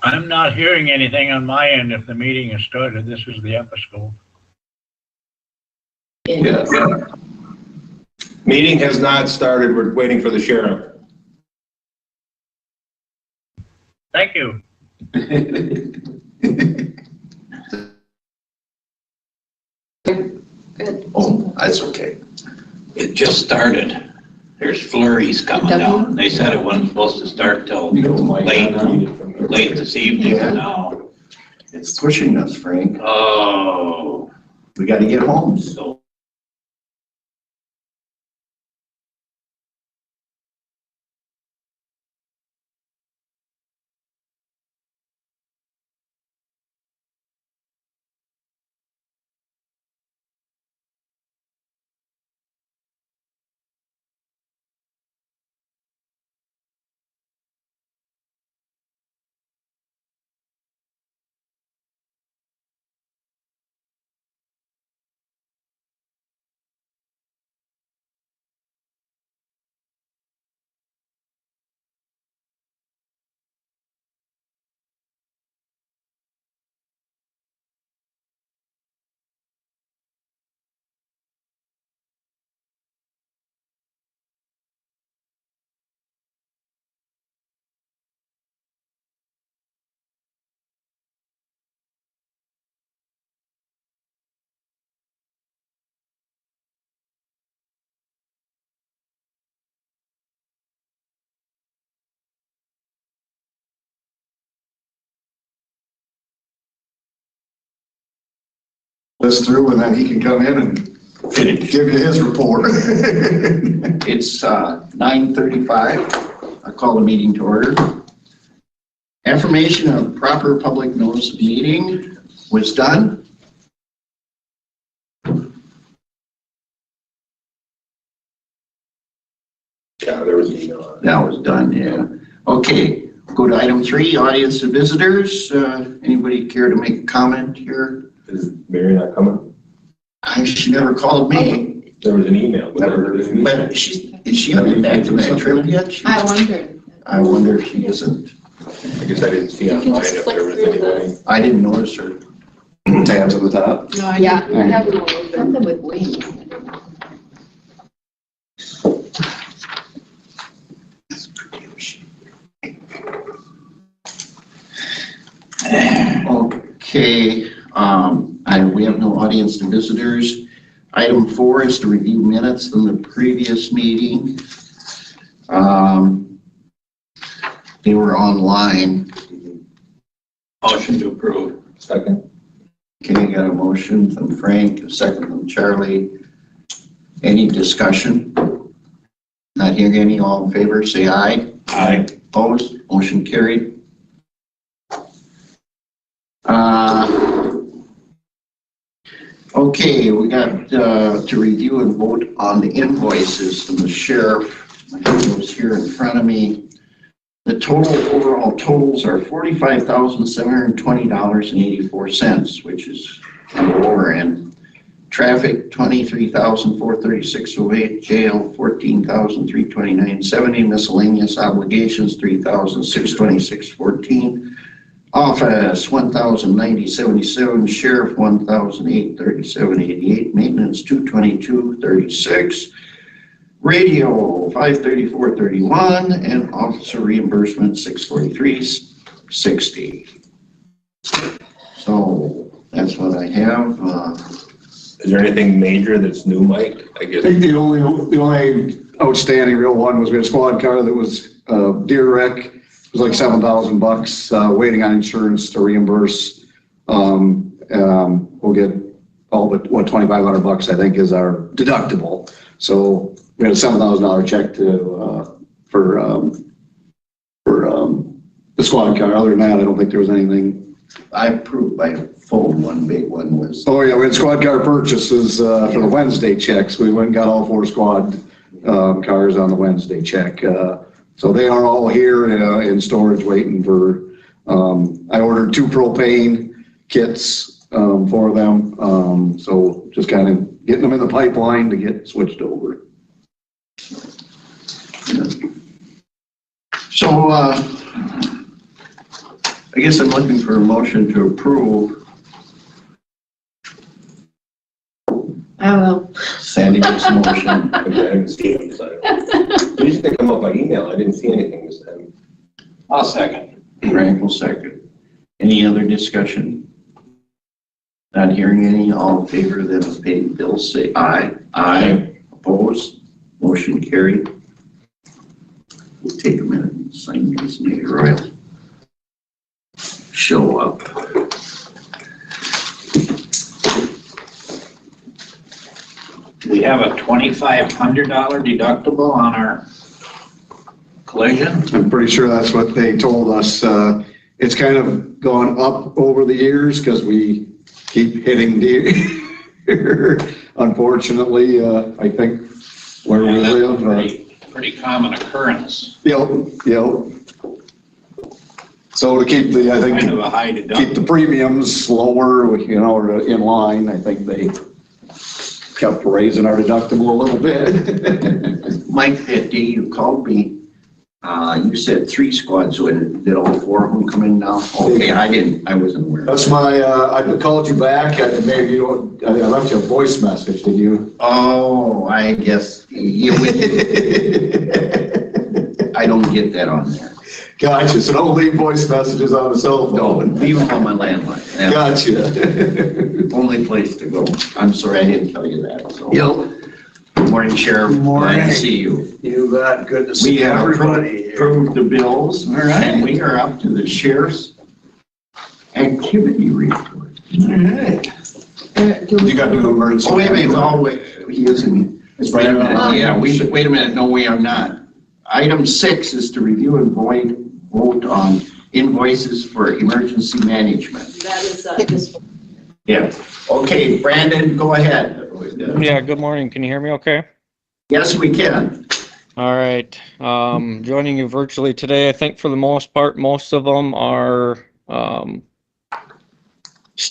I'm not hearing anything on my end if the meeting has started. This is the Episcopal. Yes. Meeting has not started. We're waiting for the sheriff. Thank you. Good. Oh, that's okay. It just started. There's flurries coming down. They said it wasn't supposed to start till late this evening, Yeah. and now. It's pushing us, Frank. Oh. We got to get home. So. This through and then he can come in and give you his report. It's 9:35. I call the meeting to order. Affirmation of proper public notice of meeting was done. Yeah, there was an email. That was done, yeah. Okay, go to item 3, audience and visitors. Anybody care to make a comment here? Is Mary not coming? She never called me. There was an email. But is she on back to that trip yet? I wondered. I wonder if she isn't. I guess I didn't see You can online just if click there was through anybody. I didn't notice her. Tabs on the top. No, yeah, I have something with wings. Okay, we have no audience and visitors. Item 4 is to review minutes from the previous meeting. They were online. Motion to approve. Second. Okay, got a motion from Frank, a second from Charlie. Any discussion? Not hearing any, all in favor, say aye. Aye. Opposed, motion carried. Okay, we got to review and vote on the invoices from the sheriff. I have those here in front of me. The overall totals are $45,720.84, which is on the lower end. Traffic, $23,436.08. Jail, $14,329.70. Miscellaneous obligations, $3,626.14. Office, $1,090.77. Sheriff, $1,837.88. Maintenance, $222.36. Radio, $534.31. And officer reimbursement, $643.60. So that's what I have. Is there anything major that's new, Mike? I I guess. think the only outstanding real one was we had a squad car that was deer wreck. It was like $7,000, waiting on insurance to reimburse. We'll get all but $2,500 I think is our deductible. So we had a $7,000 check for the squad car. Other than that, I don't think there was anything. I approved by phone. One big one was. Oh yeah, we had squad car purchases for the Wednesday checks. We went and got all 4 squad cars on the Wednesday check. So they are all here in storage waiting for, I ordered 2 propane kits for them. So just kind of getting them in the pipeline to get switched over. So I guess I'm looking for a motion to approve. I will. Sandy makes a motion. I didn't see them, so. Usually they come up by email. I didn't see anything this time. I'll second. Frank will second. Any other discussion? Not hearing any. All in favor of them paying bills, say aye. Aye. Opposed? Motion carried. We'll take a minute and sign these. Maybe Royal show up. We have a $2,500 deductible on our collision. I'm pretty sure that's what they told us. It's kind of gone up over the years because we keep hitting deer. Unfortunately, I think where we Yeah, live. Pretty common occurrence. Yep. So to keep the, I Kind of think, a high keep deductible. the premiums lower, or in line, I think they kept raising our deductible a little bit. Mike, that day you called me, you said 3 squads, so did all 4 of them come in now? Okay, I wasn't aware. That's my, I called you back, and maybe I left you a voice message, did you? Oh, I guess I don't get that on there. Gotcha, so don't leave voice messages on the cell No, phone. leave them on my landline. That's Gotcha. the only place to go. I'm sorry I didn't tell you that, so. Yep. Good morning, Sheriff. Good morning. Glad to see you. You bet. Good to We see have everybody here. approved the bills. All right. And we are up to the sheriff's activity report. All right. You got to do emergency. Oh, wait, he isn't. It's Wait a right minute, on. yeah, wait a minute, no, we are not. Item 6 is to review and vote on invoices for emergency management. That is, just, Yeah. Okay, Brandon, go ahead. Yeah, good morning. Can you hear me okay? Yes, we can. All right. Joining you virtually today, I think for the most part, most of them are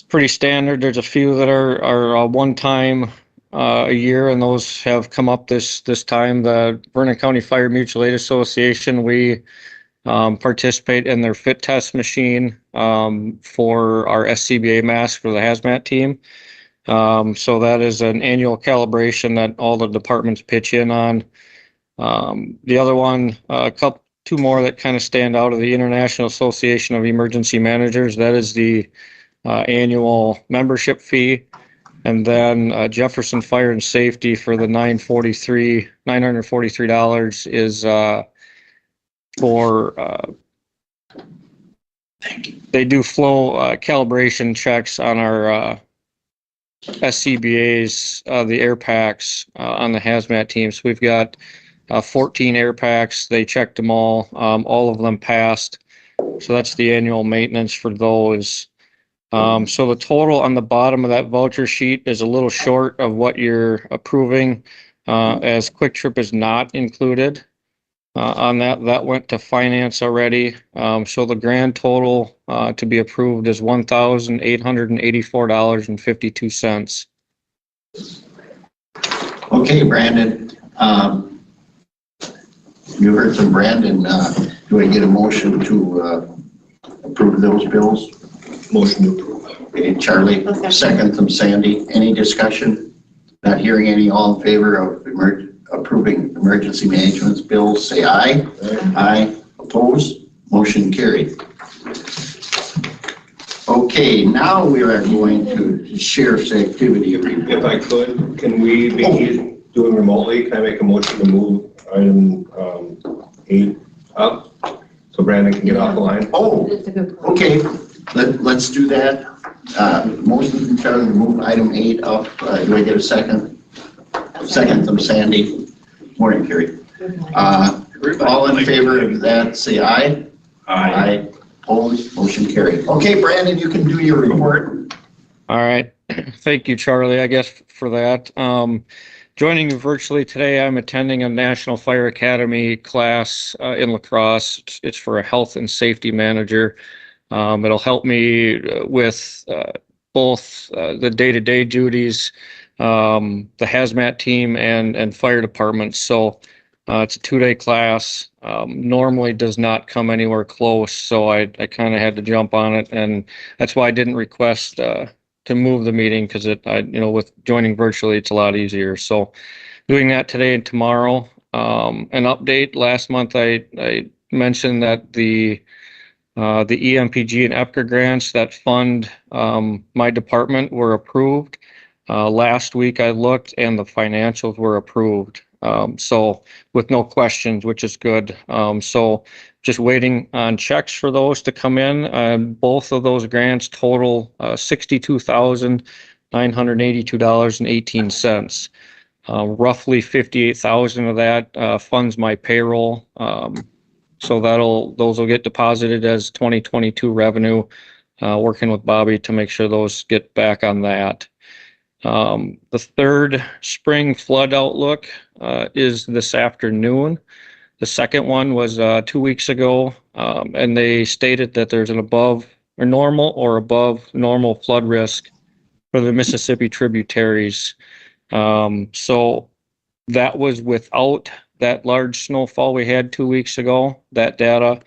pretty standard. There's a few that are one time a year, and those have come up this time. The Vernon County Fire Mutual Aid Association, we participate in their fit test machine for our SCBA mask for the hazmat team. So that is an annual calibration that all the departments pitch in on. The other one, two more that kind of stand out of the International Association of Emergency Managers. That is the annual membership fee. And then Jefferson Fire and Safety for the $943 is for they do flow calibration checks on our SCBA's, the air packs on the hazmat team. So we've got 14 air packs. They checked them all of them passed. So that's the annual maintenance for those. So the total on the bottom of that voucher sheet is a little short of what you're approving, as Quick Trip is not included on that. That went to finance already. So the grand total to be approved is $1,884.52. Okay, Brandon. You heard from Brandon. Do I get a motion to approve those bills? Motion to approve. Okay, Charlie, Okay. second from Sandy. Any discussion? Not hearing any. All in favor of approving emergency management's bills, say aye. Aye. Opposed? Motion carried. Okay, now we are going to sheriff's activity report. If I could, can we be doing remotely? Can I make a motion to move item 8 up so Brandon can get off the line? Oh, it's a good point. okay. Let's do that. Motion from Charlie to move item 8 up. Do I get a second? Second from Sandy. Morning, Carrie. All in favor of that, say aye. Aye. Opposed? Motion carried. Okay, Brandon, you can do your report. All right. Thank you, Charlie, I guess, for that. Joining you virtually today, I'm attending a National Fire Academy class in La Crosse. It's for a health and safety manager. It'll help me with both the day-to-day duties, the hazmat team, and fire departments. So It's a 2-day class. Normally does not come anywhere close, so I kind of had to jump on it, and that's why I didn't request to move the meeting, because with joining virtually, it's a lot easier. So doing that today and tomorrow. An update, last month I mentioned that the EMPG and EPCR grants that fund my department were approved. Last week I looked and the financials were approved. So with no questions, which is good. So just waiting on checks for those to come in. Both of those grants total $62,982.18. Roughly 58,000 of that funds my payroll. So those will get deposited as 2022 revenue. Working with Bobby to make sure those get back on that. The third spring flood outlook is this afternoon. The second one was 2 weeks ago, and they stated that there's an above normal flood risk for the Mississippi tributaries. So that was without that large snowfall we had 2 weeks ago, that data,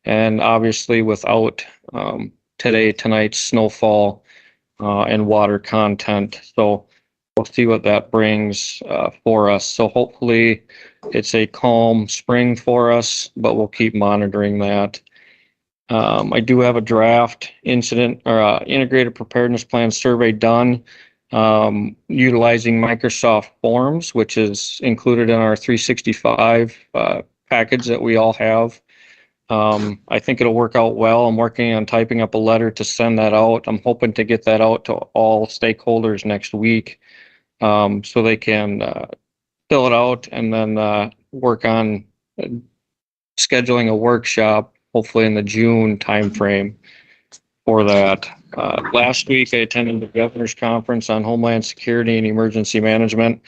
and obviously without tonight's snowfall and water content. So we'll see what that brings for us. So hopefully it's a calm spring for us, but we'll keep monitoring that. I do have a draft incident or integrated preparedness plan survey done utilizing Microsoft Forms, which is included in our 365 package that we all have. I think it'll work out well. I'm working on typing up a letter to send that out. I'm hoping to get that out to all stakeholders next week, so they can fill it out and then work on scheduling a workshop, hopefully in the June timeframe for that. Last week, I attended the Governor's Conference on Homeland Security and Emergency Management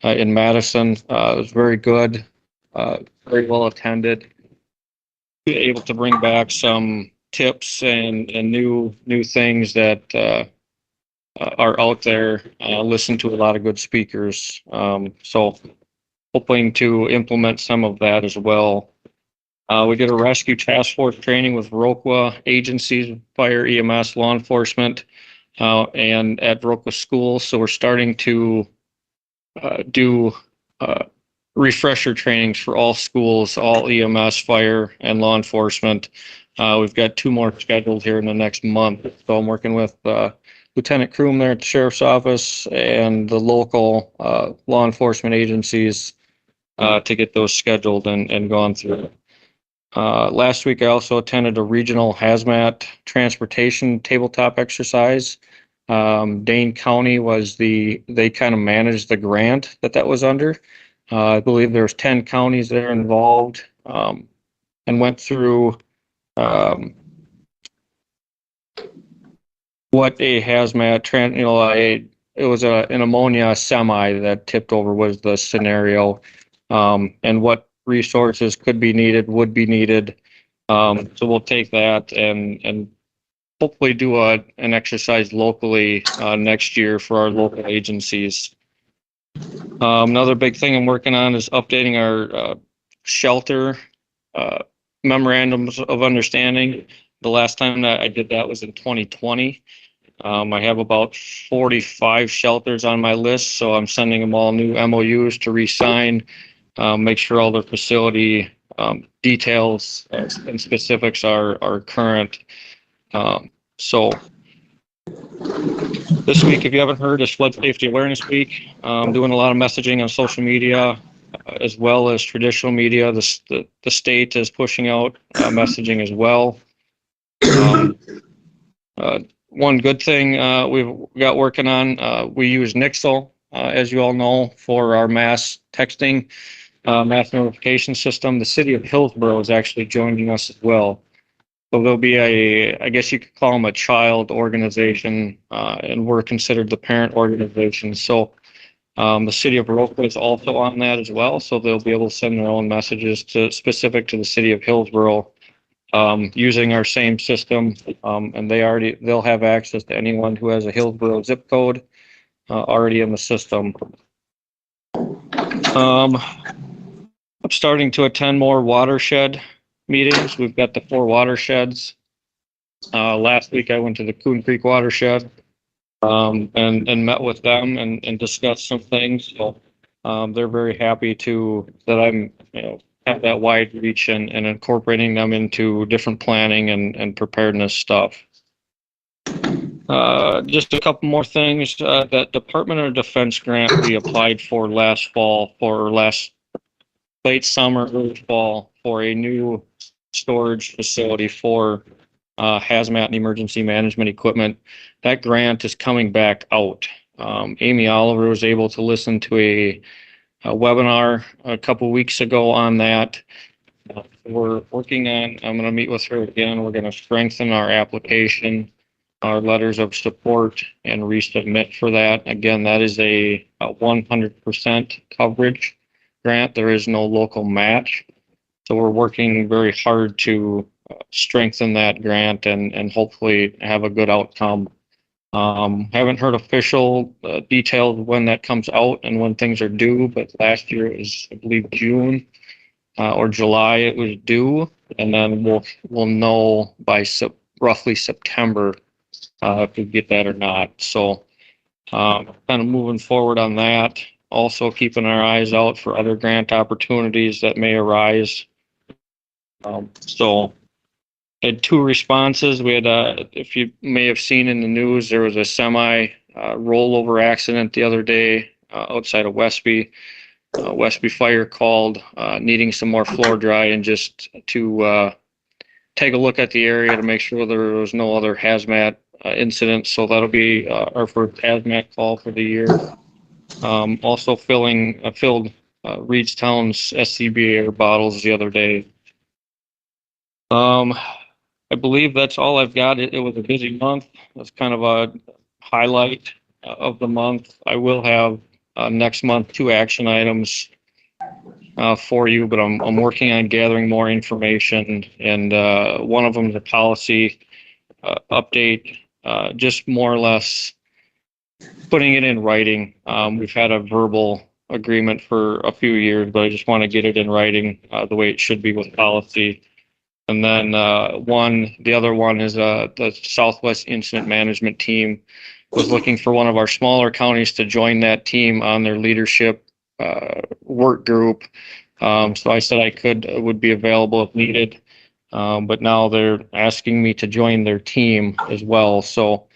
in Madison. It was very good, very well attended. Able to bring back some tips and new things that are out there. Listen to a lot of good speakers. So hoping to implement some of that as well. We did a rescue task force training with Viroqua agencies, fire, EMS, law enforcement, and at Viroqua schools. So we're starting to do refresher trainings for all schools, all EMS, fire, and law enforcement. We've got 2 more scheduled here in the next month. So I'm working with Lieutenant Kroom there at the Sheriff's Office and the local law enforcement agencies to get those scheduled and gone through. Last week, I also attended a regional hazmat transportation tabletop exercise. Dane County they kind of managed the grant that was under. I believe there's 10 counties there involved, and went through what a hazmat it was an ammonia semi that tipped over was the scenario, and what resources would be needed. So we'll take that and hopefully do an exercise locally next year for our local agencies. Another big thing I'm working on is updating our shelter memorandums of understanding. The last time that I did that was in 2020. I have about 45 shelters on my list, so I'm sending them all new MOUs to re-sign, make sure all their facility details and specifics are current. So this week, if you haven't heard, is Flood Safety Awareness Week. I'm doing a lot of messaging on social media as well as traditional media. The state is pushing out messaging as well. One good thing we've got working on, we use Nixle, as you all know, for our mass texting, mass notification system. The city of Hillsborough is actually joining us as well. So there'll be I guess you could call them a child organization, and we're considered the parent organization. So the city of Viroqua is also on that as well. So they'll be able to send their own messages specific to the city of Hillsborough, using our same system. And they'll have access to anyone who has a Hillsborough zip code already in the system. starting to attend more watershed meetings. We've got the 4 watersheds. Last week I went to the Coon Creek watershed, and met with them and discussed some things. So, they're very happy that I'm, have that wide reach and incorporating them into different planning and preparedness stuff. Just a couple more things. That Department of Defense grant we applied for last late summer, early fall, for a new storage facility for hazmat and emergency management equipment. That grant is coming back out. Amy Oliver was able to listen to a webinar a couple weeks ago on that. We're working on, I'm going to meet with her again. We're going to strengthen our application, our letters of support, and resubmit for that. Again, that is a 100% coverage grant. There is no local match. So we're working very hard to strengthen that grant and hopefully have a good outcome. Haven't heard official details when that comes out and when things are due, but last year it was, I believe, June or July it was due, and then we'll know by roughly September if we get that or not. So kind of moving forward on that. Also keeping our eyes out for other grant opportunities that may arise. So had 2 responses. We had, if you may have seen in the news, there was a semi rollover accident the other day outside of Westby. Westby Fire called needing some more floor dry and just to take a look at the area to make sure there was no other hazmat incidents. So that'll be our first hazmat call for the year. Also filled Reedstown's SCBA air bottles the other day. I believe that's all I've got. It was a busy month. That's kind of a highlight of the month. I will have next month 2 action items for you, but I'm working on gathering more information, and one of them is a policy update, just more or less putting it in writing. We've had a verbal agreement for a few years, but I just want to get it in writing the way it should be with policy. And then the other one is the Southwest Incident Management Team was looking for one of our smaller counties to join that team on their leadership work group. So I said would be available if needed. But now they're asking me to join their team as well. So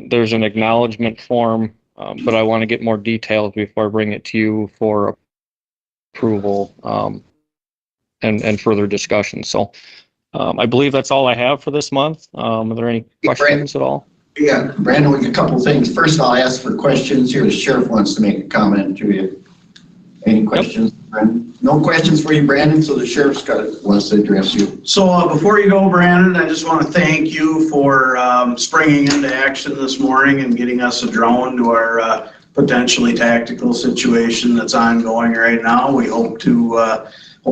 there's an acknowledgement form, but I want to get more details before I bring it to you for approval. And further discussion. So I believe that's all I have for this month. Are there any questions at all? Yeah, Brandon, a couple things. First, I'll ask for questions here. The sheriff wants to make a comment to you. Any questions, yep. Brandon? No questions for you, Brandon, so the sheriff's wants to address you. So before you go, Brandon, I just want to thank you for springing into action this morning and getting us a drone to our potentially tactical situation that's ongoing right now. We hope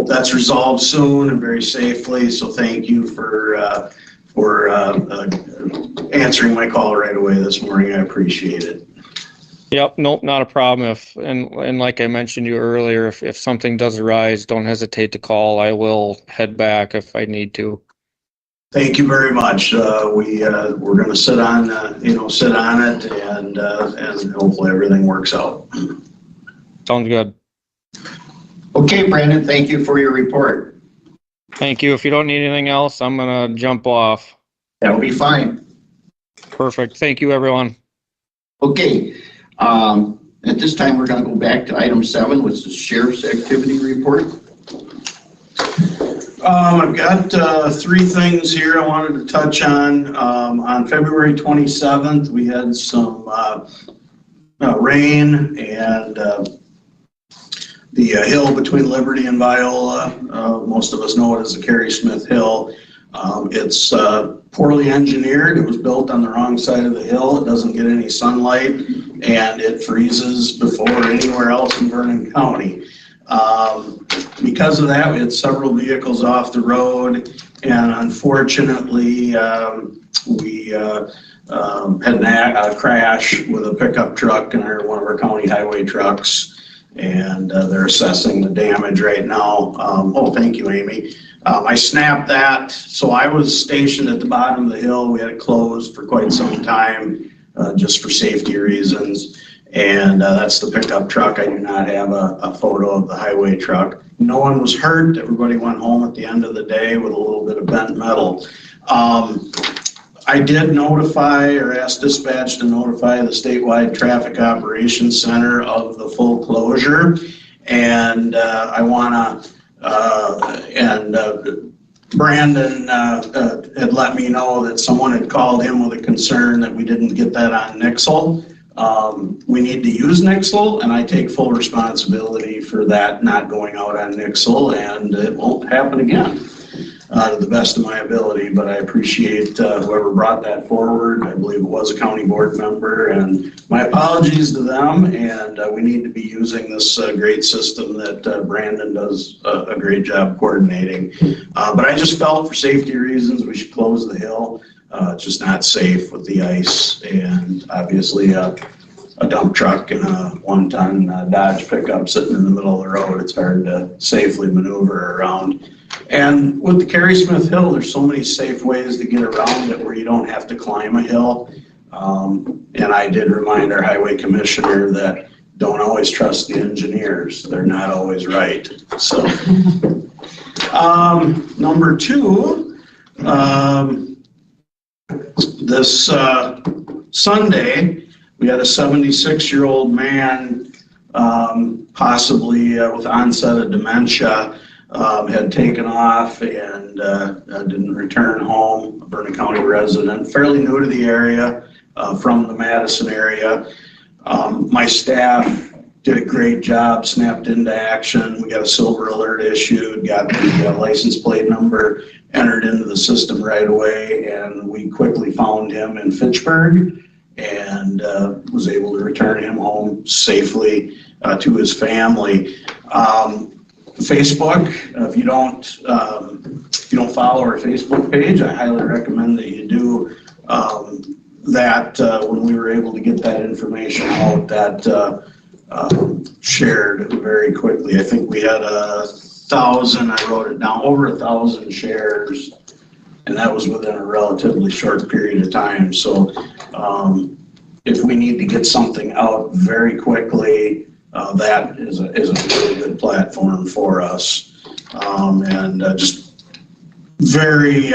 that's resolved soon and very safely. So thank you for answering my call right away this morning. I appreciate it. Yep, nope, not a problem. And like I mentioned to you earlier, if something does arise, don't hesitate to call. I will head back if I need to. Thank you very much. We're going to sit on it and hopefully everything works out. Sounds good. Okay, Brandon, thank you for your report. Thank you. If you don't need anything else, I'm going to jump off. That'll be fine. Perfect. Thank you, everyone. Okay. At this time, we're going to go back to item 7, which is the sheriff's activity report. I've got 3 things here I wanted to touch on. On February 27th, we had some rain, and the hill between Liberty and Viola, most of us know it as the Carey Smith Hill. It's poorly engineered. It was built on the wrong side of the hill. It doesn't get any sunlight, and it freezes before anywhere else in Vernon County. Because of that, we had several vehicles off the road, and unfortunately, we had a crash with a pickup truck and one of our county highway trucks. and they're assessing the damage right now. Oh, thank you, Amy. I snapped that. So I was stationed at the bottom of the hill. We had it closed for quite some time, just for safety reasons. And that's the pickup truck. I do not have a photo of the highway truck. No one was hurt. Everybody went home at the end of the day with a little bit of bent metal. I did notify or ask dispatch to notify the statewide traffic operations center of the full closure. And I want to, Brandon had let me know that someone had called him with a concern that we didn't get that on Nixle. We need to use Nixle, and I take full responsibility for that not going out on Nixle, and it won't happen again to the best of my ability. But I appreciate whoever brought that forward. I believe it was a county board member, and my apologies to them. And we need to be using this great system that Brandon does a great job coordinating. But I just felt for safety reasons we should close the hill. It's just not safe with the ice, and obviously a dump truck and a 1-ton Dodge pickup sitting in the middle of the road. It's hard to safely maneuver around. And with the Carey Smith Hill, there's so many safe ways to get around it where you don't have to climb a hill. And I did remind our highway commissioner that don't always trust the engineers. They're not always right. So, number 2, this Sunday, we had a 76-year-old man, possibly with onset of dementia, had taken off and didn't return home, a Vernon County resident, fairly new to the area, from the Madison area. My staff did a great job, snapped into action. We got a silver alert issued, got the license plate number entered into the system right away, and we quickly found him in Fitchburg and was able to return him home safely to his family. Facebook, if you don't follow our Facebook page, I highly recommend that you do. That when we were able to get that information out, that shared very quickly. I think we had 1,000, I wrote it down, over 1,000 shares, and that was within a relatively short period of time. So if we need to get something out very quickly, that is a really good platform for us. And just very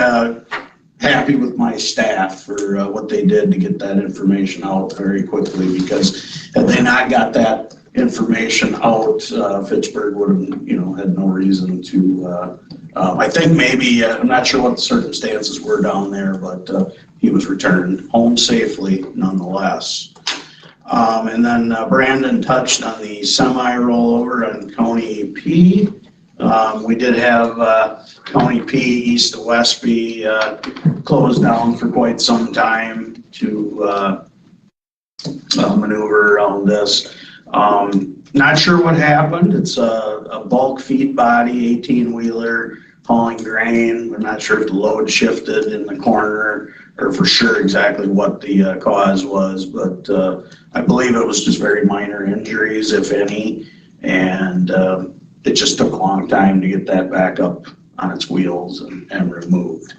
happy with my staff for what they did to get that information out very quickly, because had they not got that information out, Fitchburg would have, had no reason to, I think maybe, I'm not sure what the circumstances were down there, but he was returned home safely nonetheless. And then Brandon touched on the semi-rollover on County P. We did have County P east of Westby closed down for quite some time to maneuver around this. Not sure what happened. It's a bulk feed body, 18-wheeler, hauling grain. We're not sure if the load shifted in the corner or for sure exactly what the cause was, but I believe it was just very minor injuries, if any, and it just took a long time to get that back up on its wheels and removed.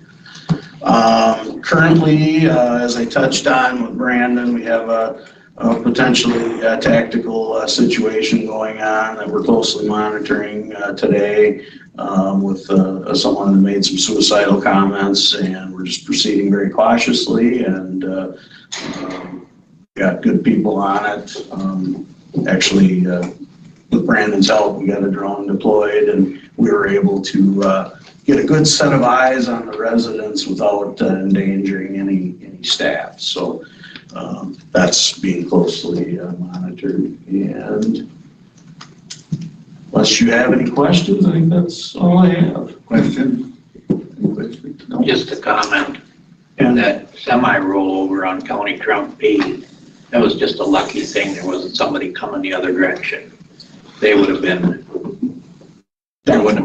Currently, as I touched on with Brandon, we have a potentially tactical situation going on that we're closely monitoring today with someone that made some suicidal comments, and we're just proceeding very cautiously, and got good people on it. Actually, with Brandon's help, we got a drone deployed, and we were able to get a good set of eyes on the residents without endangering any staff. So that's being closely monitored. And unless you have any questions, I think that's all I have. Question? Any question? No? Just a comment, and that semi-rollover on County Trump P, that was just a lucky thing. There wasn't somebody coming the other direction. There wouldn't have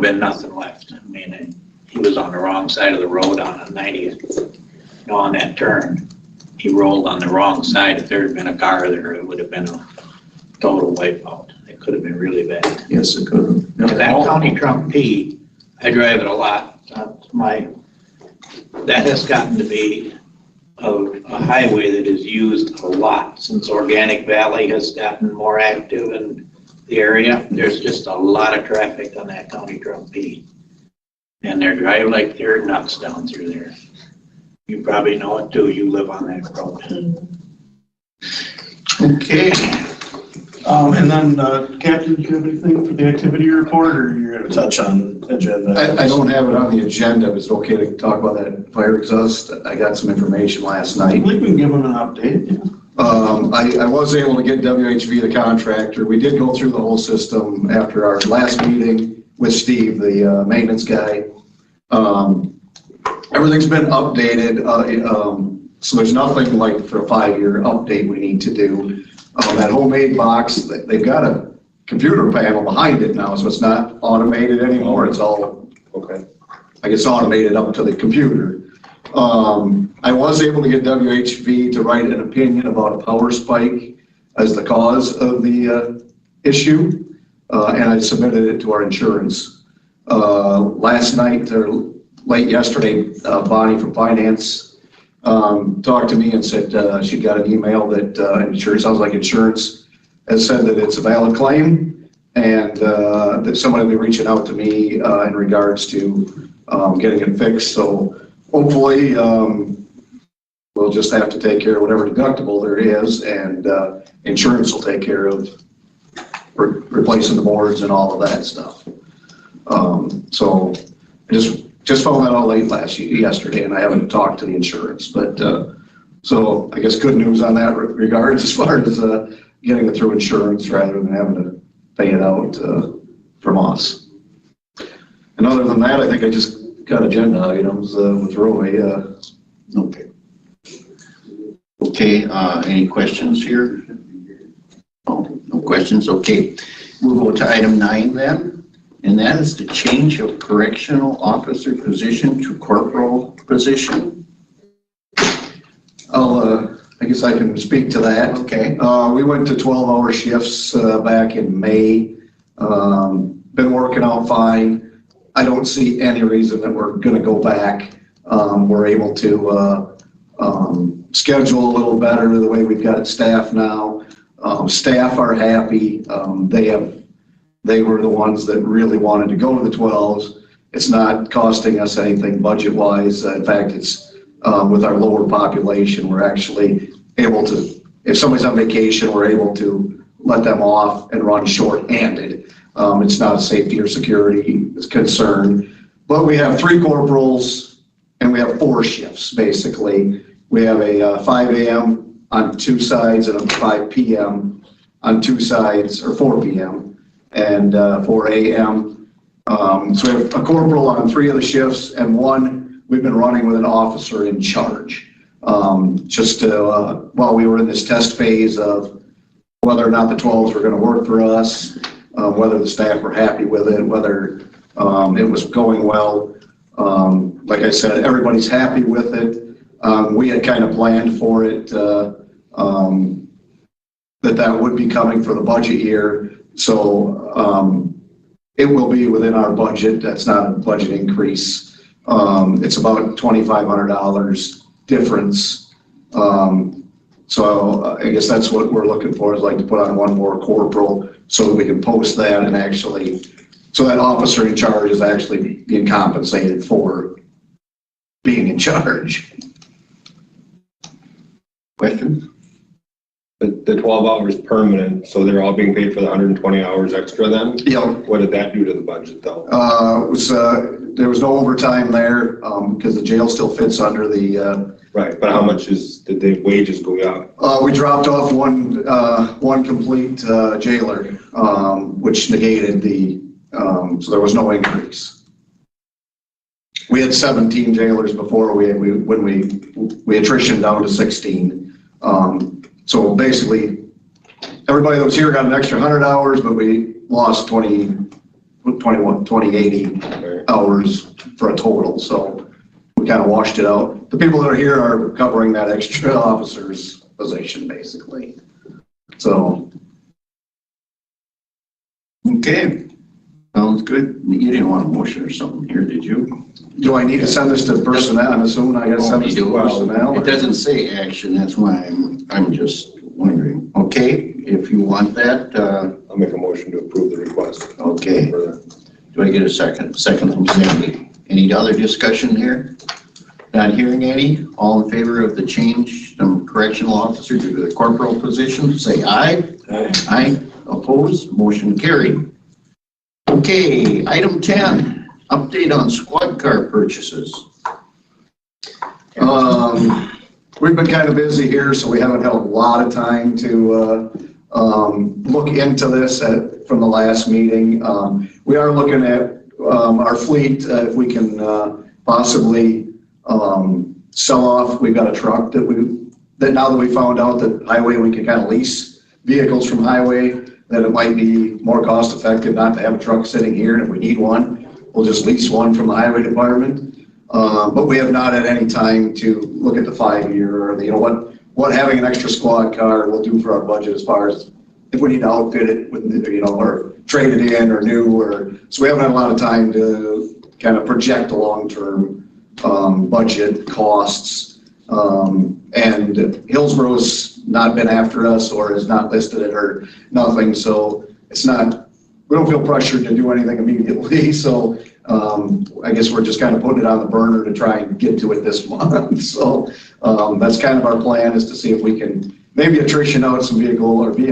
been nothing left. I mean, he was on the wrong side of the road on a 90th, on that turn. He rolled on the wrong side. If there had been a car there, it would have been a total wipeout. It could have been really bad. Yes, it could. And that County Trump P, I drive it a lot. That has gotten to be a highway that is used a lot since Organic Valley has gotten more active in the area. There's just a lot of traffic on that County Trump P. And they're driving like they're nuts down through there. You probably know it too. You live on that road. Okay. And then, Captain, do you have anything for the activity report, or you're gonna touch on agenda? I don't have it on the agenda, but it's okay to talk about that fire exhaust. I got some information last I night. think we can give them an update. I was able to get WHV, the contractor. We did go through the whole system after our last meeting with Steve, the maintenance guy. Everything's been updated, so there's nothing like for a 5-year update we need to do. That homemade box, they've got a computer panel behind it now, so it's not automated anymore. It's all, Okay. I guess, automated up to the computer. I was able to get WHV to write an opinion about a power spike as the cause of the issue, and I submitted it to our insurance. Last night, or late yesterday, Bonnie from Finance talked to me and said she got an email that insurance, sounds like insurance, has said that it's a valid claim, and that somebody will be reaching out to me in regards to getting it fixed. So hopefully we'll just have to take care of whatever deductible there is, and insurance will take care of replacing the boards and all of that stuff. So I just found that out late yesterday, and I haven't talked to the insurance, but so I guess good news on that regard as far as getting it through insurance rather than having to pay it out from us. And other than that, I think I just got agenda items with Roy. Okay. Okay, any questions here? Oh, no questions, okay. We'll go to item 9 then, and that is the change of correctional officer position to corporal position. I guess I can speak to that. Okay. We went to 12-hour shifts back in May. Been working out fine. I don't see any reason that we're going to go back. We're able to schedule a little better the way we've got it staffed now. Staff are happy. They were the ones that really wanted to go to the 12s. It's not costing us anything budget-wise. In fact, it's with our lower population, we're actually able to, if somebody's on vacation, we're able to let them off and run short-handed. It's not a safety or security concern. But we have 3 corporals and we have 4 shifts, basically. We have a 5 a.m. on 2 sides and a 5 p.m. on 2 sides, or 4 p.m. and 4 a.m. So we have a corporal on 3 of the shifts, and 1 we've been running with an officer in charge. Just while we were in this test phase of whether or not the 12s were going to work for us, whether the staff were happy with it, whether it was going well. Like I said, everybody's happy with it. We had kind of planned for it, that would be coming for the budget year. So it will be within our budget. That's not a budget increase. It's about $2,500 difference. So I guess that's what we're looking for, is like to put on 1 more corporal so that we can post that and actually, so that officer in charge is actually being compensated for being in charge. Questions? The 12 hours permanent, so they're all being paid for the 120 hours extra then? Yeah. What did that do to the budget though? There was no overtime there because the jail still fits under the. Right, but how much did the wages go up? We dropped off one complete jailer, which negated the, so there was no increase. We had 17 jailers before when we attritioned down to 16. So basically, everybody that was here got an extra 100 hours, but we lost 80 hours for a total. So we kind of washed it out. The people that are here are covering that extra officer's position, basically. So Okay, sounds good. You didn't want a motion or something here, did you? Do I need to send this to personnel? I'm assuming I gotta send this to personnel. It doesn't say action, that's why I'm just wondering. Okay, if you want that, I'll make a motion to approve the request. okay. Do I get a second? Second from Sandy. Any other discussion here? Not hearing any. All in favor of the change from correctional officer to the corporal position, say aye. Aye. Aye. Opposed? Motion carried. Okay, item 10, update on squad car purchases. We've been kind of busy here, so we haven't had a lot of time to look into this from the last meeting. We are looking at our fleet, if we can possibly sell off. We've got a truck that now that we found out that highway, we can kind of lease vehicles from highway, that it might be more cost effective not to have a truck sitting here, and if we need one, we'll just lease one from the highway department. But we have not had any time to look at the 5-year or what having an extra squad car will do for our budget as far as if we need to outfit it with, or trade it in or new, so we haven't had a lot of time to kind of project the long-term budget costs. And Hillsboro's not been after us or is not listed it or nothing, so we don't feel pressured to do anything immediately. So I guess we're just kind of putting it on the burner to try and get to it this month. So that's kind of our plan, is to see if we can maybe attrition out some vehicle that we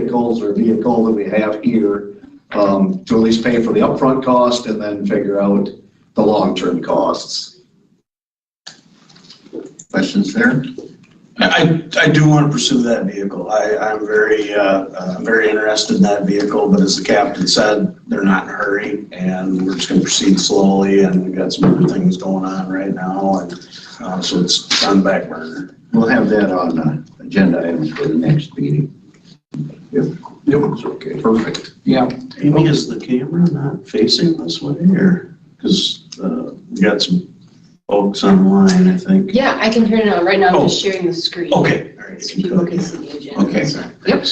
have here to at least pay for the upfront cost and then figure out the long-term costs. Questions there? I do want to pursue that vehicle. I'm very interested in that vehicle, but as the captain said, they're not in a hurry, and we're just going to proceed slowly, and we've got some other things going on right now, and so it's on the back burner. We'll have that on agenda items for the next meeting. Yep, it's okay. Perfect. Yeah. Amy, is the camera not facing this way, or, because we got some folks online, I think. Yeah, I can turn it on. Right now, I'm just sharing the screen. Okay. All right. So people can see the agenda. Okay. Yep.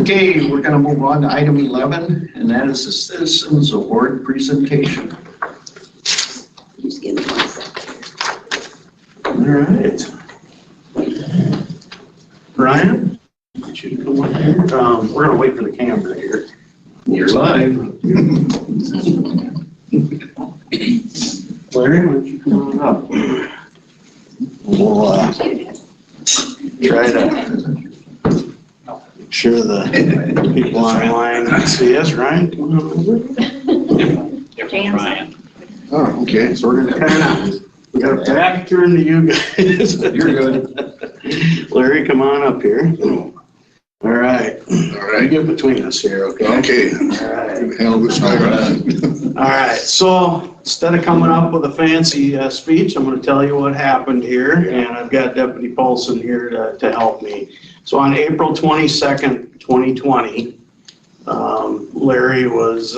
Okay, we're gonna move on to item 11, and that is the Citizens Award presentation. Just give me 1 second. All right. Brian, get you to come up here. We're gonna wait for the camera here. You're live. Larry, why don't you come on up? We'll try to make sure the people online can see us, right? Come on over. Brian. Oh, okay. So we're gonna kind of, we got a back turn to you guys. You're good. Larry, come on up here. All right. You get between us here, okay? Okay. All right. Hell, this guy. All right, so instead of coming up with a fancy speech, I'm going to tell you what happened here, and I've got Deputy Paulson here to help me. So on April 22nd, 2020, Larry was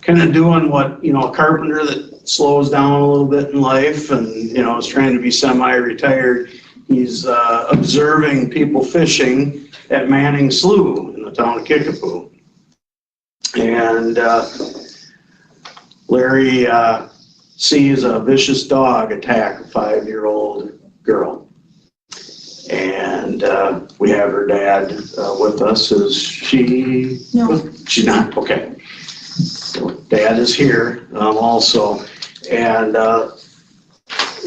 kind of doing what, a carpenter that slows down a little bit in life and, is trying to be semi-retired. He's observing people fishing at Manning Slough in the town of Kickapoo. And Larry sees a vicious dog attack a 5-year-old girl. And we have her dad with us. Is she? No. She's not? Okay. So Dad is here also. And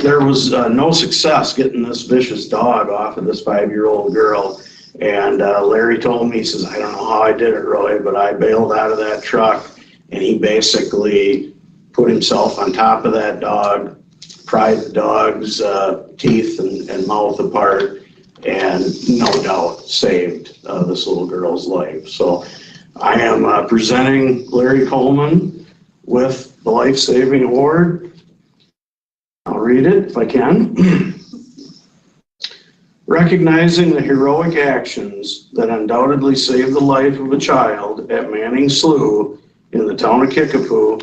there was no success getting this vicious dog off of this 5-year-old girl. And Larry told me, he says, I don't know how I did it, Roy, but I bailed out of that truck, and he basically put himself on top of that dog, pried the dog's teeth and mouth apart, and no doubt saved this little girl's life. So I am presenting Larry Coleman with the Life Saving Award. I'll read it if I can. Recognizing the heroic actions that undoubtedly saved the life of a child at Manning Slough in the town of Kickapoo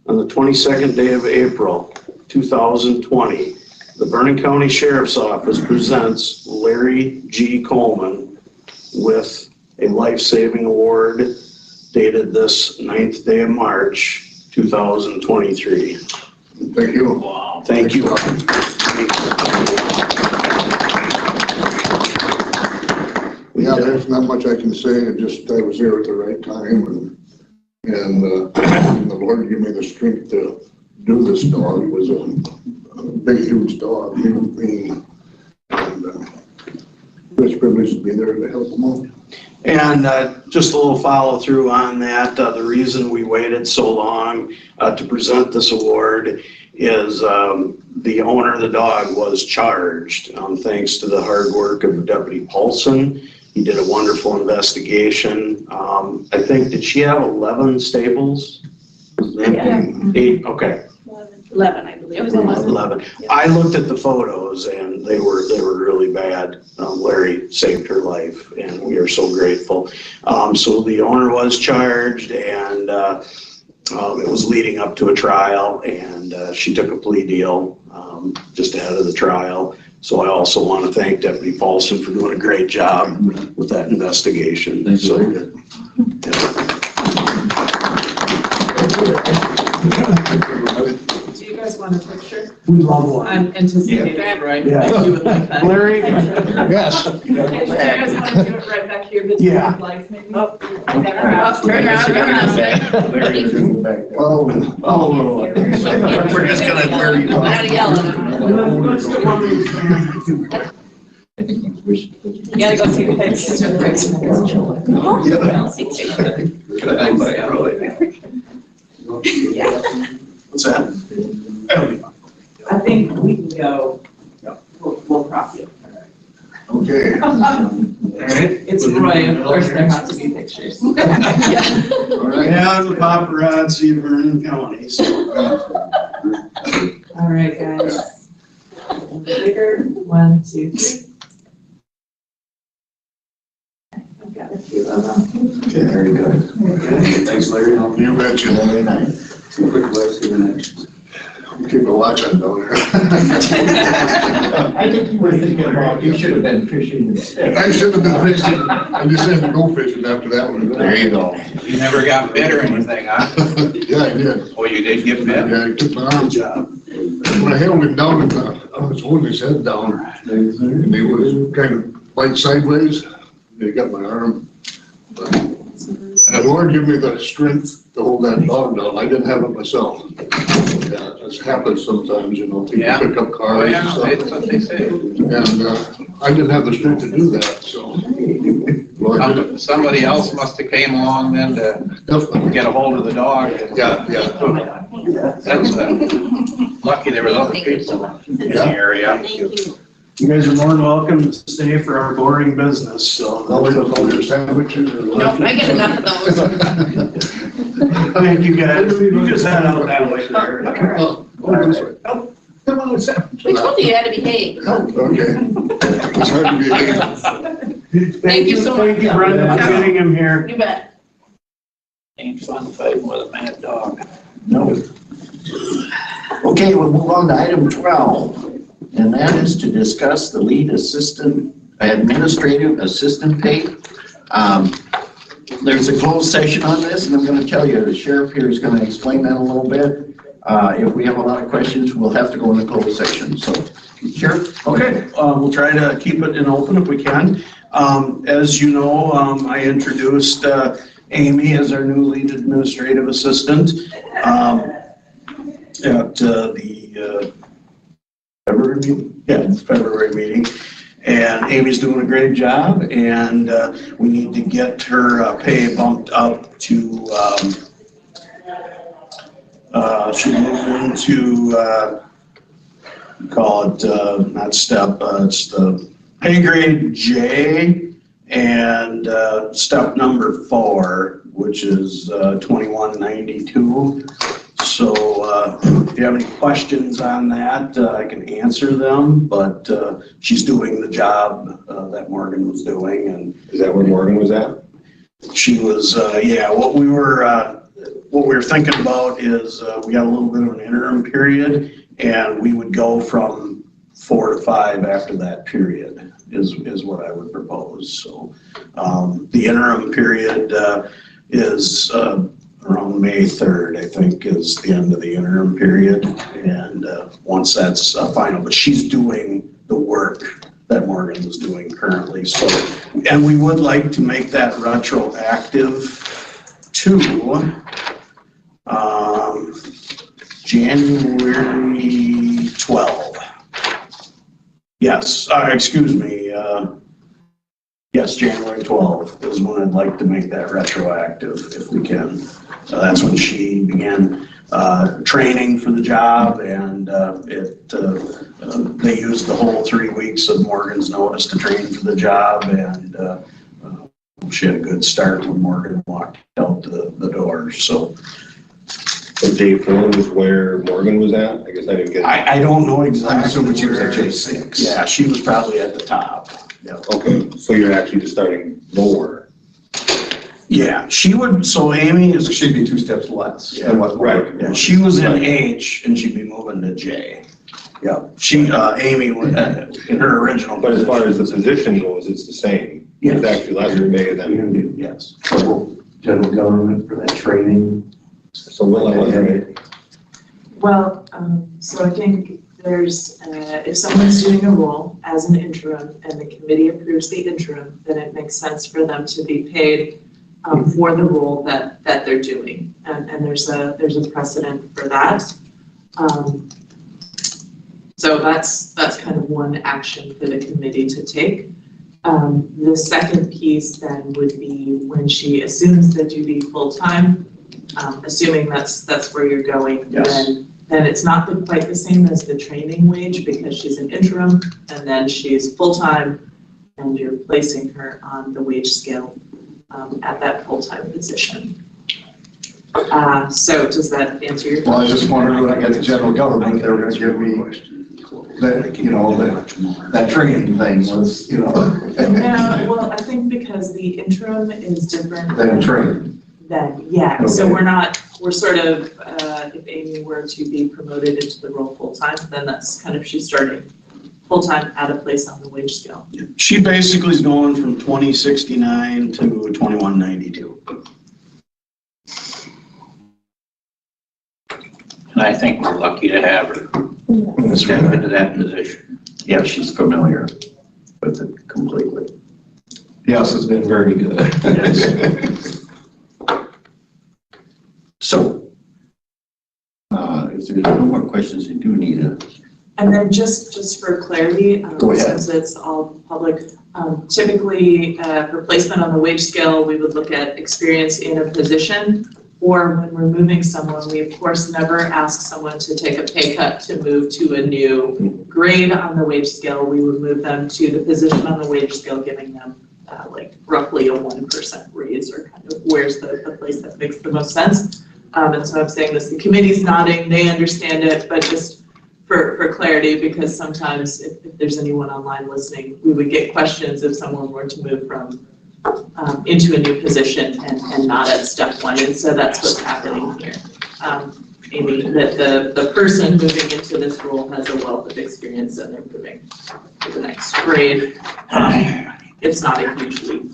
on the 22nd day of April, 2020, the Vernon County Sheriff's Office presents Larry G. Coleman with a life-saving award dated this 9th day of March, 2023. Thank you. Wow. Thank you. Yeah, there's not much I can say, I was there at the right time, and the Lord gave me the strength to do this dog. It was a big, huge dog, and it's a privilege to be there to help them out. And just a little follow through on that, the reason we waited so long to present this award is the owner of the dog was charged, thanks to the hard work of Deputy Paulson. He did a wonderful investigation. I think, did she have 11 staples? Yeah. 8, okay. 11, I believe. It was 11. 11. I looked at the photos and they were really bad. Larry saved her life and we are so grateful. So the owner was charged and it was leading up to a trial and she took a plea deal just ahead of the trial. So I also want to thank Deputy Paulson for doing a great job with that investigation. Thank you. So, Do you guys want a picture? we love one. I'm anticipating, right? Yeah. You would like that. Larry? Yes. Do you guys want to do it right back here between Yeah. the flags, maybe? Oh, turn around. Oh, We're just gonna wear you. Gotta yell at him. You gotta go see the What's that? I think we can go, we'll prop you. Okay. It's Roy, of course there have to be pictures. All right. Yeah, the paparazzi of Vernon County, so. All right, guys. Bigger, 1, 2, 3. I've got a few of them. Okay, very good. Thanks, Larry. You betcha. Very nice. Quick bless you. Keep a watch on down there. I think you were thinking about, you should have been fishing instead. I should have been fishing. I just had to go fishing after that one. There you go. You never got bit or anything, huh? Yeah, I did. Oh, you did get bit? Yeah, I took my arm. Good job. When I held him down, I was holding his head down, and he was kind of light sideways. He got my arm. But the Lord gave me the strength to hold that dog down. I didn't have it myself. Yeah, it just happens sometimes, you know, people Yeah. pick up Oh, cars and yeah, stuff. that's what they say. And I didn't have the strength to do that, so. Lord did it. Somebody else must have came along then to Definitely. get a hold of the dog. Yeah. That's lucky there was other people in the area. Thank you. You guys are more than welcome to stay for our boring business, so. I'll eat all your sandwiches or Nope, I get enough of those. Thank you, guys. You just head out that way there. Oh, this way. Come on, Sam. We told you you had to behave. Okay. It's hard to be. Thank you so much. Thank you, Brenda, for getting him here. You bet. Ain't fun fighting with a mad dog. No. Okay, we'll move on to item 12, and that is to discuss the lead assistant, administrative assistant pay. There's a closed session on this, and I'm going to tell you, the sheriff here is going to explain that a little bit. If we have a lot of questions, we'll have to go in the closed section, so, Sheriff? Okay, we'll try to keep it in open if we can. As you know, I introduced Amy as our new lead administrative assistant at the February meeting. Yeah, the February meeting. And Amy's doing a great job, and we need to get her pay bumped up to, she moved into, call it, not step, it's the pay grade J, and step number 4, which is 2192. So if you have any questions on that, I can answer them, but she's doing the job that Morgan was doing. And Is that where Morgan was at? she was, yeah, what we were thinking about is we got a little bit of an interim period, and we would go from 4 to 5 after that period is what I would propose. So the interim period is around May 3rd, I think, is the end of the interim period. And once that's final, but she's doing the work that Morgan is doing currently. So, and we would like to make that retroactive to January 12. Yes, excuse me. Yes, January 12th is when I'd like to make that retroactive if we can. So that's when she began training for the job, and they used the whole 3 weeks of Morgan's notice to train for the job, and she had a good start when Morgan walked out the door. So day 4 was where Morgan was at? I guess I didn't get it. I don't know exactly. I'm assuming she was at where- J6. Yeah, she was probably at the top. Yeah. Okay, so you're actually just starting lower. Yeah, she would, so Amy So is, she'd be 2 steps less. Yeah, than what right. Morgan yeah, was. she was in H and she'd be moving to J. Yeah, Amy was in her original. But as far as the position goes, it's the same. Yes. It's actually lesser pay than, Yes. General government for that training. so we'll eliminate. Well, so I think there's, if someone's doing a role as an interim and the committee approves the interim, then it makes sense for them to be paid for the role that they're doing. And there's a precedent for that. So that's kind of one action for the committee to take. The second piece then would be when she assumes the duty full-time, assuming that's where you're going, Yes. then it's not quite the same as the training wage because she's an interim and then she's full-time and you're placing her on the wage scale at that full-time position. So does that answer your question? Well, I just wondered when I got to general government, they were gonna give me that, you know, that training thing was, you know. No, well, I think because the interim is different. Than training. Then, yeah, so Okay. we're sort of, if Amy were to be promoted into the role full-time, then that's kind of, she's starting full-time at a place on the wage scale. She basically is going from 2069 to 2192. And I think we're lucky to have her step into that position. Yeah, she's familiar with it completely. Yes, it's been very good. So, if there's no more questions, I do need a, And then just for clarity, Go ahead. since it's all public, typically, for placement on the wage scale, we would look at experience in a position. Or when we're moving someone, we of course never ask someone to take a pay cut to move to a new grade on the wage scale. We would move them to the position on the wage scale, giving them like roughly a 1% raise, or kind of where's the place that makes the most sense. And so I'm saying this, the committee's nodding, they understand it, but just for clarity, because sometimes if there's anyone online listening, we would get questions if someone were to move from into a new position and not at step 1, and so that's what's happening here. Amy, that the person moving into this role has a wealth of experience and they're moving to the next grade. It's not a huge leap.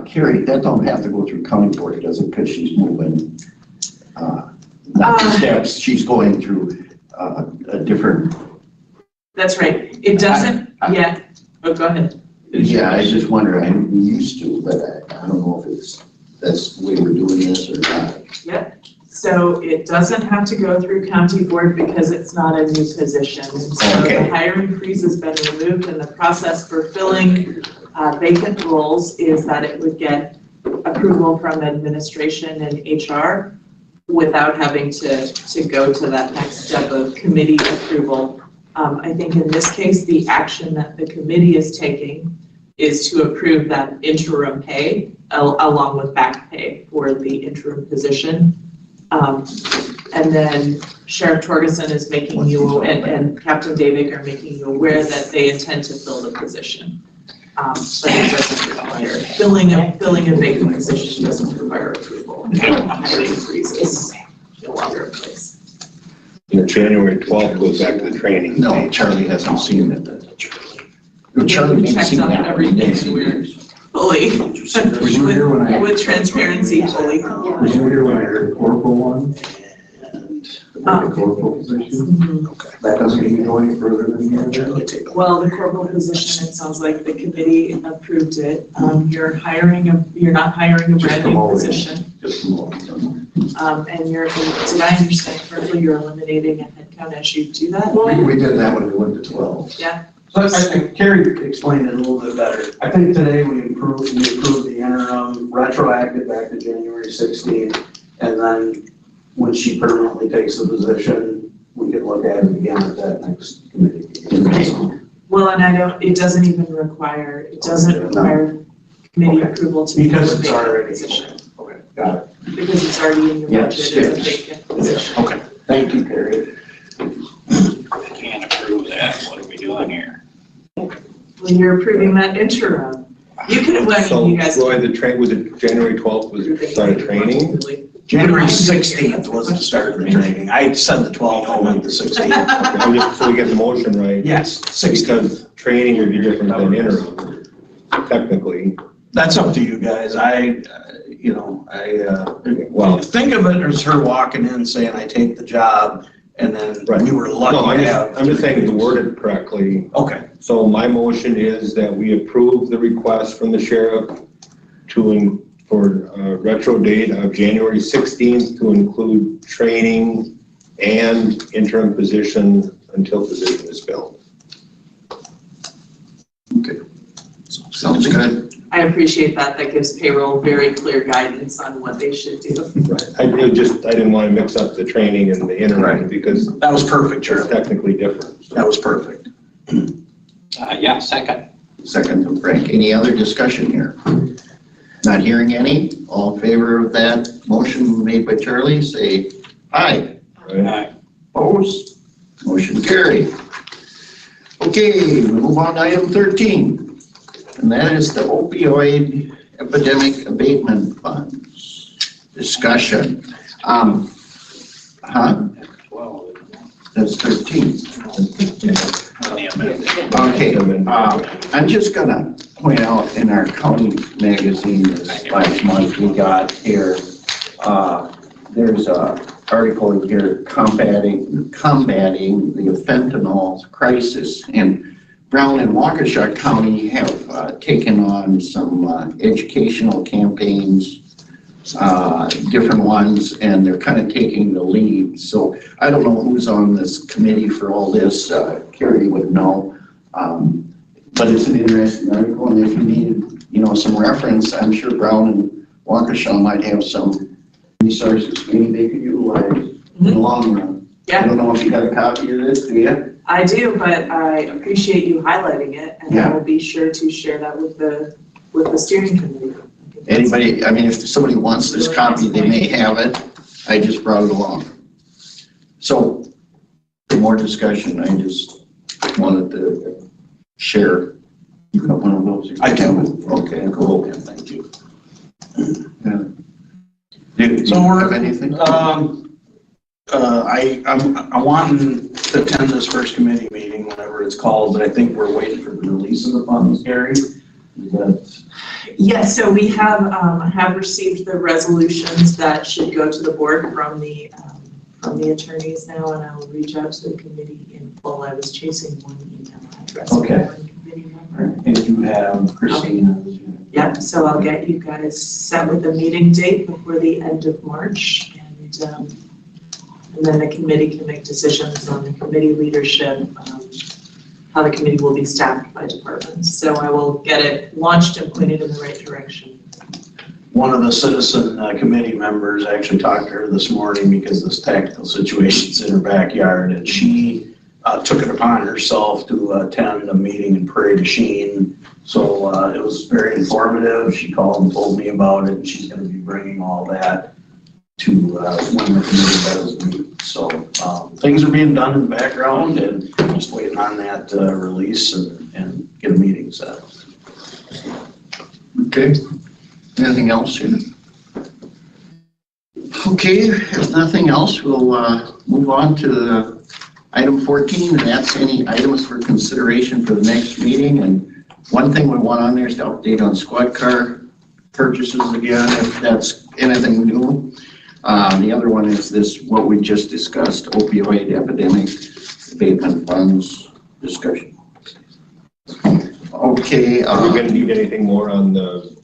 Carrie, that don't have to go through county board, does it? Because she's moving, not the steps, she's going through a different. That's right. It doesn't yet. Oh, go ahead. Yeah, I just wonder, I'm used to, but I don't know if that's the way we're doing this or not. Yep. So it doesn't have to go through county board because it's not a new position. And so Okay. the hiring freeze has been removed, and the process for filling vacant roles is that it would get approval from administration and HR without having to go to that next step of committee approval. I think in this case, the action that the committee is taking is to approve that interim pay along with back pay for the interim position. And then Sheriff Torgerson is making you, and Captain David are making you aware that they intend to fill the position. But it doesn't require, filling a vacant position doesn't require approval. Hiring freeze is no longer in place. And the January 12th goes back to the training. No, Charlie hasn't seen it. Charlie hasn't Checks seen on that. everything. fully, Were you here when I? with transparency fully. Were you here when I heard corporal one? The corporal position? Mhm. That doesn't mean you go any further than here? Well, the corporal position, it sounds like the committee approved it. You're not hiring a brand new position. Just more. And did I understand correctly, you're eliminating a headcount as you do that? We did that when we went to 12. Yeah. So I think Carrie explained it a little bit better. I think today we approved the interim retroactive back to January 16th. And then when she permanently takes the position, we can look at it again at that next committee meeting. Well, and it doesn't require committee approval to. Because it's make that already. position. Okay, got it. Because it's already in your Yeah, budget as a yes. vacant position. Okay, thank you, Carrie. I can't approve that. What are we doing here? Well, you're approving that interim. You could have, So, you guys. Roy, was it January 12th was the start of training? January 16th was the start of the training. I said the 12th, I meant the 16th. So we get the motion right, Yes, 16th. because training would be different than interim, technically. That's up to you guys. Well, Think of it as her walking in saying, I take the job, and then Right. we were no, lucky to have. I'm just saying to word it correctly. Okay, So my motion is that we approve the request from the sheriff for a retro date of January 16th to include training and interim position until position is filled. Sounds good. I appreciate that. That gives payroll very clear guidance on what they should do. Right. I didn't want to mix up the training and the interim Right. because that was perfect, it's Charlie. technically different. That was perfect. Yeah, second. Second from Frank. Any other discussion here? Not hearing any? All in favor of that motion made by Charlie, say aye. Right? Opposed? Motion carried. Okay, we move on to item 13. And that is the opioid epidemic abatement funds. Discussion. Huh? 12. That's 13. On the amendment. Okay, I'm just gonna point out in our county magazine this last month we got here, there's a article here combating the fentanyl crisis. And Brown and Waukesha County have taken on some educational campaigns, different ones, and they're kind of taking the lead. So I don't know who's on this committee for all this. Carrie would know. But it's an interesting article, and if you needed, some reference, I'm sure Brown and Waukesha might have some resources maybe they could utilize in the long run. I Yeah, don't know if you got a copy of this, do you? I do, but I appreciate you highlighting it, and I Yeah. will be sure to share that with the steering committee. Anybody, if somebody wants this copy, they may have it. I just brought it along. So, for more discussion, I just wanted to share. You got one of those? I do. Okay, cool. Thank you. Yeah. Do So you we're- have anything? I'm wanting to attend this first committee meeting, whatever it's called, but I think we're waiting for the release of the funds, Gary. Yes, so we have received the resolutions that should go to the board from the attorneys now, and I will reach out to the committee in full. I was chasing one email address. Okay. One committee member. And you have Christina. Yep, so I'll get you guys set with a meeting date before the end of March, and then the committee can make decisions on the committee leadership, how the committee will be staffed by departments. So I will get it launched and pointed in the right direction. One of the citizen committee members actually talked to her this morning because this tactical situation's in her backyard, and she took it upon herself to attend a meeting in Prairie du Chien. So it was very informative. She called and told me about it, and she's going to be bringing all that to when the committee does meet. So things are being done in the background, and just waiting on that release and get a meeting set. Okay. Anything else here? Okay, if nothing else, we'll move on to item 14, and that's any items for consideration for the next meeting. And One thing we want on there is to update on squad car purchases again, if that's anything new. The other one is this, what we just discussed, opioid epidemic, abatement funds discussion. Okay. Are we gonna need anything more on the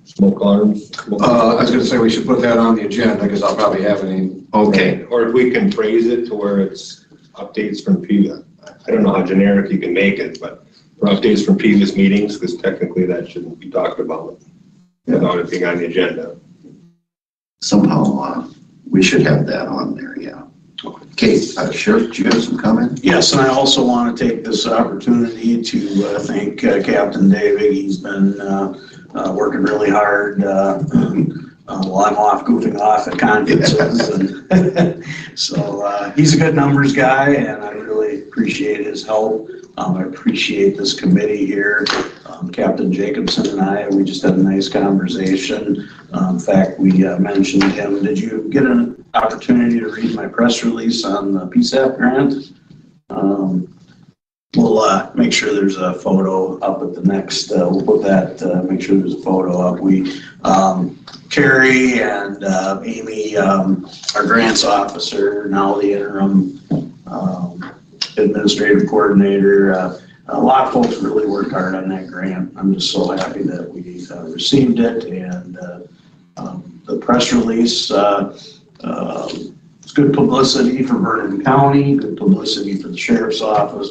smoke alarms? I was gonna say we should put that on the agenda, because I'll probably have any. Okay. Or if we can phrase it to where it's updates from previous, I don't know how generic you can make it, but for updates from previous meetings, because technically that shouldn't be talked about without it being on the agenda. Somehow, we should have that on there, yeah. Okay, Sheriff, do you have some comment? Yes, and I also want to take this opportunity to thank Captain David. He's been working really hard while I'm off goofing off at conferences. And so he's a good numbers guy, and I really appreciate his help. I appreciate this committee here. Captain Jacobson and I, we just had a nice conversation. In fact, we mentioned him. Did you get an opportunity to read my press release on the PSAP grant? We'll make sure there's a photo up at the next, we'll put that, make sure there's a photo up. We, Carrie and Amy, our grants officer, now the interim administrative coordinator, a lot of folks really worked hard on that grant. I'm just so happy that we received it, and the press release, it's good publicity for Vernon County, good publicity for the sheriff's office,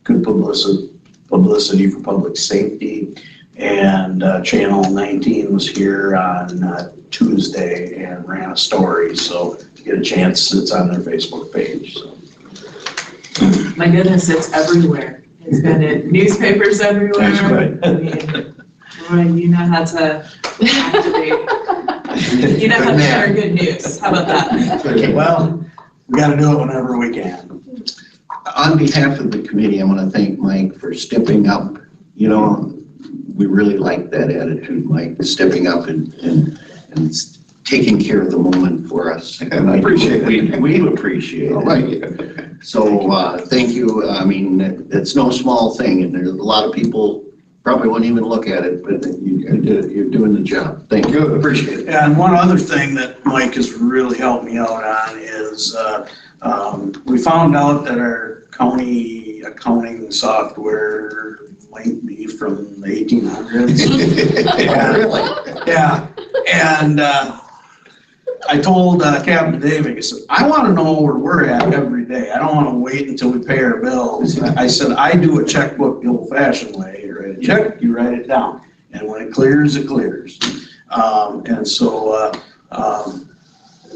good publicity for public safety, and Channel 19 was here on Tuesday and ran a story, so if you get a chance, it's on their Facebook page. So. My goodness, it's everywhere. It's been in newspapers everywhere. That's good. I mean, boy, you know how to activate. You know how to share good news. How about that? Okay, well, we got to do it whenever we can. On behalf of the committee, I want to thank Mike for stepping up. You know, we really like that attitude, Mike, stepping up and taking care of the moment for us. I appreciate it. We appreciate it. Right. So thank you. I mean, it's no small thing, and there's a lot of people probably won't even look at it, but you're doing the job. Thank you. Appreciate it. And one other thing that Mike has really helped me out on is we found out that our county accounting software might be from the 1800s. Really? Yeah, and I told Captain David, I said, I want to know where we're at every day. I don't want to wait until we pay our bills. I said, I do a checkbook the old-fashioned way. You write a check, you write it down. And when it clears, it clears. And so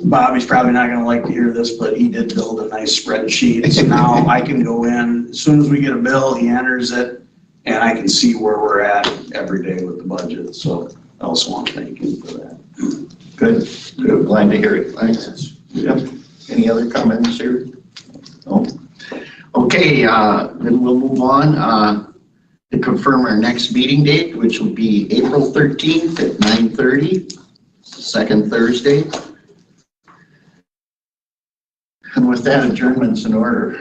Bobby's probably not going to like to hear this, but he did build a nice spreadsheet. So now I can go in, as soon as we get a bill, he enters it, and I can see where we're at every day with the budget. So I also want to thank you for that. Good. Good. Glad to hear it. Thanks. Yep. Any other comments here? No. Okay, then we'll move on to confirm our next meeting date, which will be April 13th at 9:30, second Thursday. And with that, adjournment's in order.